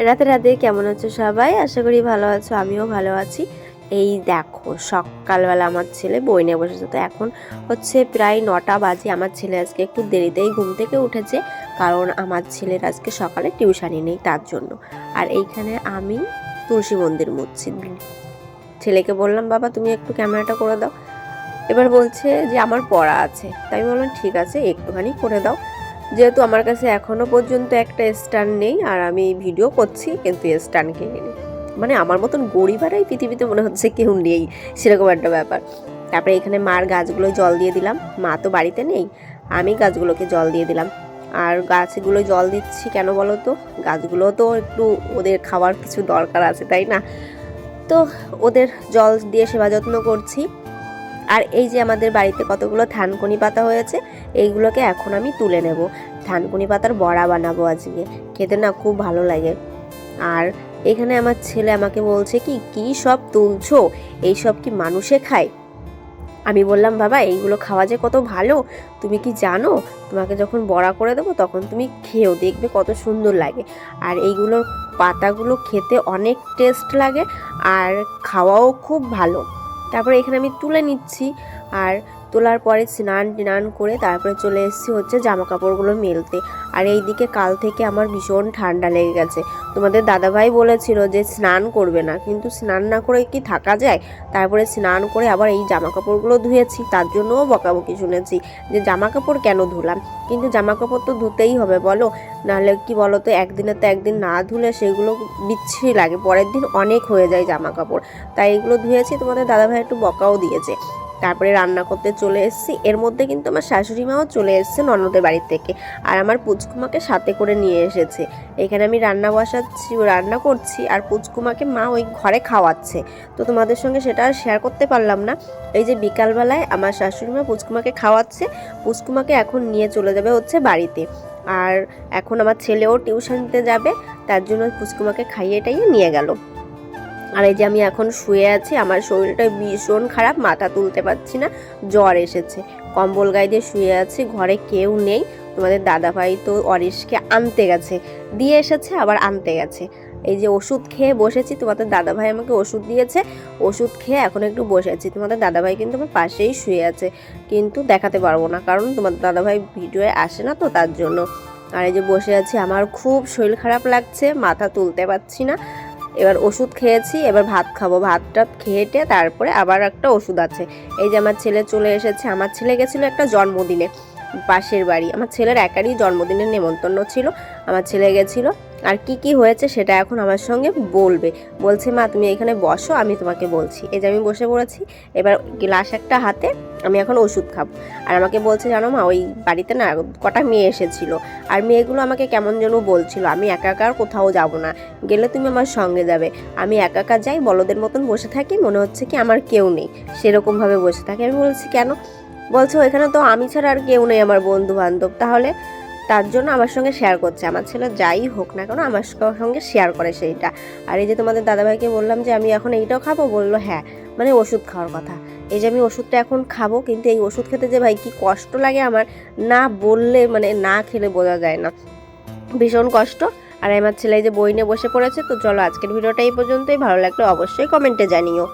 রাতে রাতে কেমন আছো সবাই? আশা করি ভালো আছো, আমিও ভালো আছি। এই দেখো সকালবেলা আমার ছেলে বই নিয়ে বসেছে। তো এখন হচ্ছে প্রায় 9টা বাজে। আমার ছেলে আজকে একটু দেরিতেই ঘুম থেকে উঠেছে, কারণ আমার ছেলের আজকে সকালে টিউশানি নেই তার জন্য। আর এইখানে আমি তুলসী মন্দির মুছছি। ছেলেকে বললাম, বাবা তুমি একটু ক্যামেরাটা করে দাও। এবার বলছে যে আমার পড়া আছে। তাই আমি বললাম ঠিক আছে, একটুখানি করে দাও। যেহেতু আমার কাছে এখনো পর্যন্ত একটা স্ট্যান্ড নেই, আর আমি ভিডিও করছি কিন্তু স্ট্যান্ড কিনিনি। মানে আমার মতন গরিবারাই পৃথিবীতে মনে হচ্ছে কেউ নেই, সেরকম একটা ব্যাপার। তারপরে এখানে মার গাছগুলো জল দিয়ে দিলাম। মা তো বাড়িতে নেই, আমি গাছগুলোকে জল দিয়ে দিলাম। আর গাছগুলো জল দিচ্ছি কেন বলো তো? গাছগুলো তো একটু ওদের খাওয়ার কিছু দরকার আছে, তাই না? তো ওদের জল দিয়ে সেবা যত্ন করছি। আর এই যে আমাদের বাড়িতে কতগুলো থানকুনি পাতা হয়েছে, এইগুলোকে এখন আমি তুলে নেব। থানকুনি পাতার বড়া বানাবো আজকে, খেতে না খুব ভালো লাগে। আর এখানে আমার ছেলে আমাকে বলছে কি কি সব তুলছো, এইসব কি মানুষে খায়? আমি বললাম, বাবা এইগুলো খাওয়া যে কত ভালো তুমি কি জানো? তোমাকে যখন বড়া করে দেবো তখন তুমি খেয়েও দেখবে কত সুন্দর লাগে। আর এইগুলোর পাতাগুলো খেতে অনেক টেস্ট লাগে, আর খাওয়াও খুব ভালো। তারপরে এখানে আমি তুলে নিচ্ছি। আর তোলার পরে স্নান করে তারপরে চলে এসেছি হচ্ছে জামা কাপড়গুলো মেলতে। আর এই দিকে কাল থেকে আমার ভীষণ ঠান্ডা লেগে গেছে। তোমাদের দাদাভাই বলেছিল যে স্নান করবে না, কিন্তু স্নান না করে কি থাকা যায়? তারপরে স্নান করে আবার এই জামা কাপড়গুলো ধুয়েছি, তার জন্যও বকাবকি শুনেছি যে জামা কাপড় কেন ধুলাম। কিন্তু জামা কাপড় তো ধুতেই হবে বলো, নাহলে কি বলো তো, একদিনে তো একদিন না ধুলে সেগুলো বিচ্ছিরি লাগে, পরের দিন অনেক হয়ে যায় জামা কাপড়। তাই এগুলো ধুয়েছি। তোমাদের দাদাভাই একটু বকাও দিয়েছে। তারপরে রান্না করতে চলে এসেছি। এর মধ্যে কিন্তু আমার শাশুড়ি মাও চলে এসেছে ননদের বাড়ি থেকে, আর আমার পুচকুমাকে সাথে করে নিয়ে এসেছে। এখানে আমি রান্না করছি, আর পুচকুমাকে মা ওই ঘরে খাওয়াচ্ছে। তো তোমাদের সঙ্গে সেটা আর শেয়ার করতে পারলাম না। এই যে বিকালবেলায় আমার শাশুড়ি মা পুচকুমাকে খাওয়াচ্ছে, পুচকুমাকে এখন নিয়ে চলে যাবে হচ্ছে বাড়িতে। আর এখন আমার ছেলেও টিউশন দিতে যাবে, তার জন্য পুচকুমাকে খাইয়ে টাইয়ে নিয়ে গেল। আর এই যে আমি এখন শুয়ে আছি, আমার শরীরটা ভীষণ খারাপ, মাথা তুলতে পারছি না, জ্বর এসেছে। কম্বল গায়ে দিয়ে শুয়ে আছি, ঘরে কেউ নেই। তোমাদের দাদাভাই তো অরিশকে আনতে গেছে, দিয়ে এসেছে আবার আনতে গেছে। এই যে ওষুধ খেয়ে বসেছি, তোমাদের দাদাভাই আমাকে ওষুধ দিয়েছে, ওষুধ খেয়ে এখন একটু বসেছি। তোমাদের দাদাভাই কিন্তু আমার পাশেই শুয়ে আছে, কিন্তু দেখাতে পারবো না কারণ তোমাদের দাদাভাই ভিডিওয়ে আসে না তো, তার জন্য। আর এই যে বসে আছি, আমার খুব শরীর খারাপ লাগছে, মাথা তুলতে পারছি না। এবার ওষুধ খেয়েছি, এবার ভাত খাবো। ভাতটা খেয়েটে তারপরে আবার একটা ওষুধ আছে। এই যে আমার ছেলে চলে এসেছে। আমার ছেলে গেছিলো একটা জন্মদিনে পাশের বাড়ি, আমার ছেলের একারই জন্মদিনের নেমন্তন্ন ছিল, আমার ছেলে গেছিলো। আর কি কি হয়েছে সেটা এখন আমার সঙ্গে বলবে। বলছে, মা তুমি এখানে বসো, আমি তোমাকে বলছি। এই যে আমি বসে পড়েছি, এবার গ্লাস একটা হাতে আমি এখন ওষুধ খাবো। আর আমাকে বলছে, জানো মা, ওই বাড়িতে না কটা মেয়ে এসেছিলো, আর মেয়েগুলো আমাকে কেমন যেন বলছিল আমি একা একা আর কোথাও যাব না, গেলে তুমি আমার সঙ্গে যাবে। আমি একা একা যাই, বলদের মতন বসে থাকি, মনে হচ্ছে কি আমার কেউ নেই, সেরকমভাবে বসে থাকি। আমি বলছি কেন? বলছে ওইখানে তো আমি ছাড়া আর কেউ নেই আমার বন্ধু বান্ধব, তাহলে তার জন্য আমার সঙ্গে শেয়ার করছে। আমার ছেলে যাই হোক না কেন আমার সঙ্গে শেয়ার করে সেইটা। আর এই যে তোমাদের দাদাভাইকে বললাম যে আমি এখন এইটাও খাবো, বললো হ্যাঁ, মানে ওষুধ খাওয়ার কথা। এই যে আমি ওষুধটা এখন খাবো, কিন্তু এই ওষুধ খেতে যে ভাই কি কষ্ট লাগে আমার, না বললে মানে না খেলে বোঝা যায় না, ভীষণ কষ্ট। আর আমার ছেলে যে বই নিয়ে বসে পড়েছে। তো চলো আজকের ভিডিওটা এই পর্যন্তই, ভালো লাগলে অবশ্যই কমেন্টে জানিও।